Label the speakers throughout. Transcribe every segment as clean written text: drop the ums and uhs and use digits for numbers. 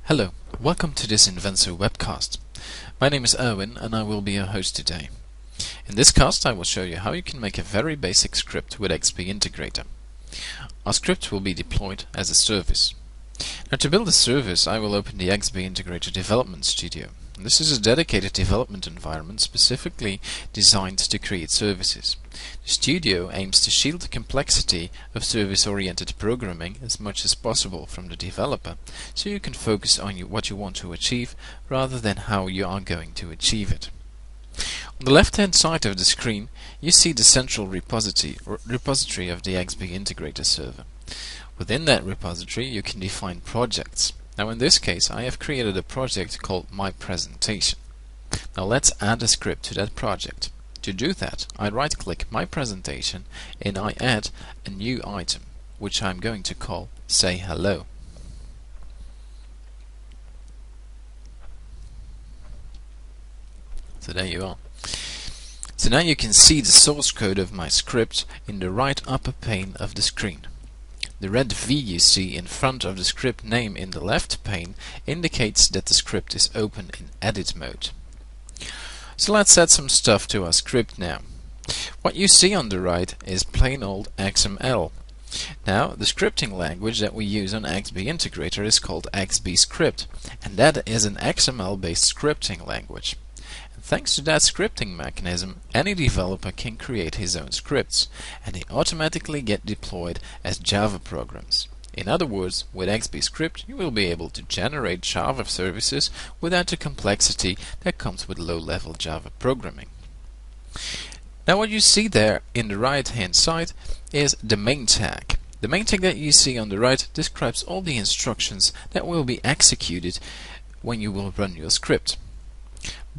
Speaker 1: Hello, welcome to this Invenso webcast. My name is Erwin and I will be your host today. In this cast I will show you how you can make a very basic script with XBintegrator. Our script will be deployed as a service. Now to build a service I will open the XBintegrator Development Studio. This is a dedicated development environment specifically designed to create services. The studio aims to shield the complexity of service-oriented programming as much as possible from the developer, so you can focus on what you want to achieve rather than how you are going to achieve it. On the left-hand side of the screen you see the central repository of the XBintegrator server. Within that repository you can define projects. Now in this case I have created a project called My Presentation. Now let's add a script to that project. To do that I right click My Presentation and I add a new item which I'm going to call Say Hello. So there you are. So now you can see the source code of my script in the right upper pane of the screen. The red V you see in front of the script name in the left pane indicates that the script is open in edit mode. So let's add some stuff to our script now. What you see on the right is plain old XML. Now the scripting language that we use on XBintegrator is called XBScript, and that is an XML based scripting language. Thanks to that scripting mechanism, any developer can create his own scripts, and they automatically get deployed as Java programs. In other words, with XBScript you will be able to generate Java services without the complexity that comes with low-level Java programming. Now what you see there in the right-hand side is the main tag. The main tag that you see on the right describes all the instructions that will be executed when you will run your script.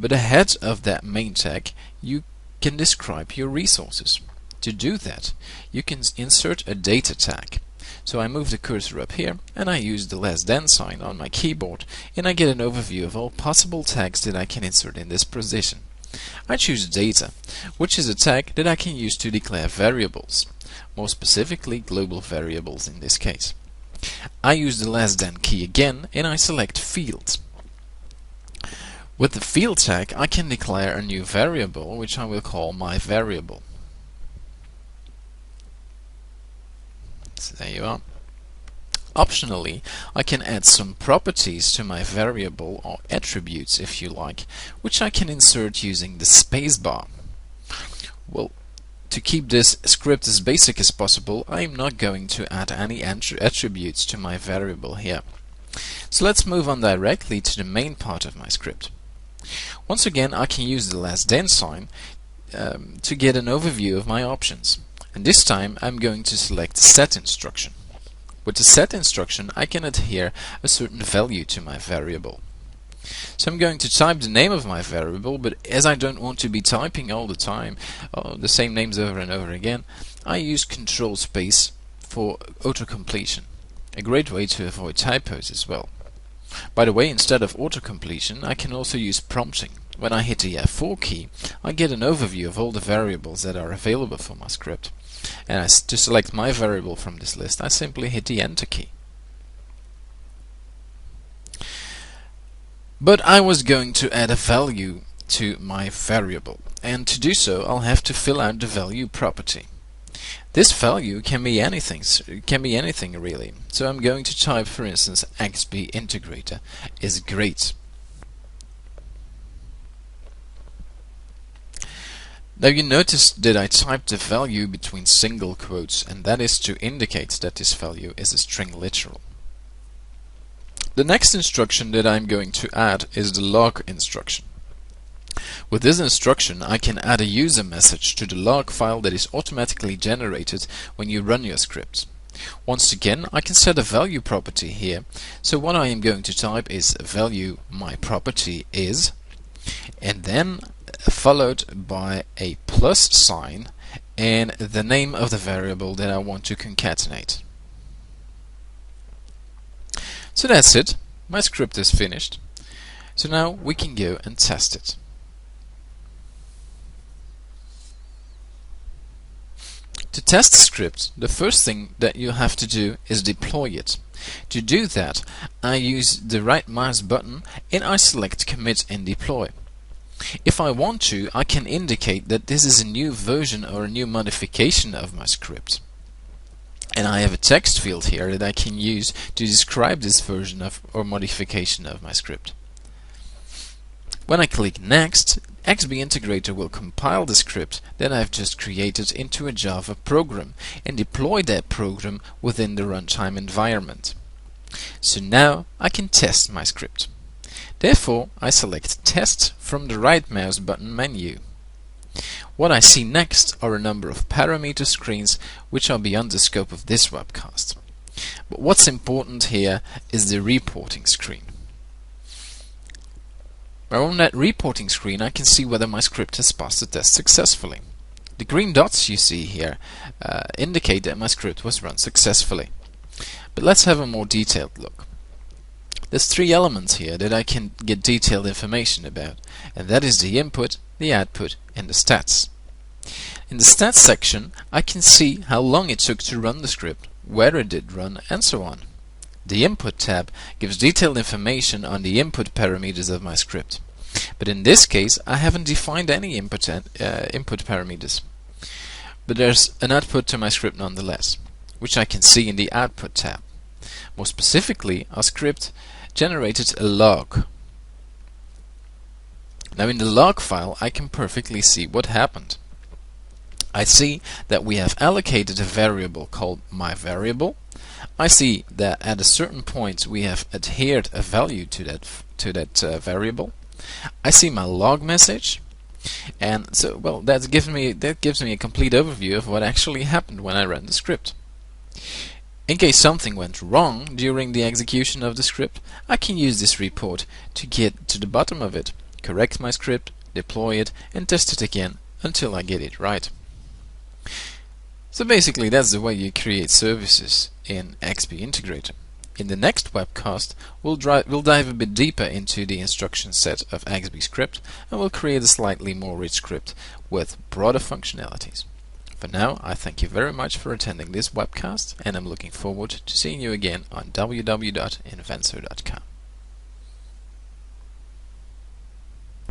Speaker 1: But ahead of that main tag you can describe your resources. To do that you can insert a data tag. So I move the cursor up here and I use the less than sign on my keyboard and I get an overview of all possible tags that I can insert in this position. I choose data, which is a tag that I can use to declare variables, more specifically global variables in this case. I use the less than key again and I select fields. With the field tag I can declare a new variable which I will call my variable. So there you are. Optionally I can add some properties to my variable, or attributes if you like, which I can insert using the spacebar. Well, to keep this script as basic as possible I am not going to add any attributes to my variable here. So let's move on directly to the main part of my script. Once again I can use the less than sign to get an overview of my options, and this time I'm going to select the set instruction. With the set instruction I can adhere a certain value to my variable. So I'm going to type the name of my variable, but as I don't want to be typing all the time the same names over and over again, I use Control Space for auto-completion, a great way to avoid typos as well. By the way, instead of auto-completion I can also use prompting. When I hit the F4 key I get an overview of all the variables that are available for my script, and to select my variable from this list I simply hit the Enter key. But I was going to add a value to my variable, and to do so I'll have to fill out the value property. This value can be anything really. So I'm going to type, for instance, XBintegrator is great. Now you notice that I typed the value between single quotes, and that is to indicate that this value is a string literal. The next instruction that I'm going to add is the log instruction. With this instruction I can add a user message to the log file that is automatically generated when you run your script. Once again I can set a value property here, so what I am going to type is value my property is, and then followed by a plus sign and the name of the variable that I want to concatenate. So that's it, my script is finished. So now we can go and test it. To test the script, the first thing that you have to do is deploy it. To do that, I use the right mouse button and I select Commit and Deploy. If I want to, I can indicate that this is a new version or a new modification of my script. And I have a text field here that I can use to describe this version of or modification of my script. When I click Next, XBintegrator will compile the script that I've just created into a Java program and deploy that program within the runtime environment. So now I can test my script. Therefore, I select Test from the right mouse button menu. What I see next are a number of parameter screens which are beyond the scope of this webcast. But what's important here is the reporting screen. Now on that reporting screen I can see whether my script has passed the test successfully. The green dots you see here indicate that my script was run successfully. But let's have a more detailed look. There's three elements here that I can get detailed information about, and that is the input, the output, and the stats. In the stats section I can see how long it took to run the script, where it did run, and so on. The Input tab gives detailed information on the input parameters of my script. But in this case I haven't defined any input parameters. But there's an output to my script nonetheless, which I can see in the Output tab. More specifically, our script generated a log. Now in the log file I can perfectly see what happened. I see that we have allocated a variable called myVariable. I see that at a certain point we have adhered a value to that variable. I see my log message, and so that gives me a complete overview of what actually happened when I ran the script. In case something went wrong during the execution of the script, I can use this report to get to the bottom of it, correct my script, deploy it, and test it again until I get it right. So basically that's the way you create services in XBintegrator. In the next webcast we'll dive a bit deeper into the instruction set of XBScript and we'll create a slightly more rich script with broader functionalities. For now, I thank you very much for attending this webcast and I'm looking forward to seeing you again on www.inventor.com.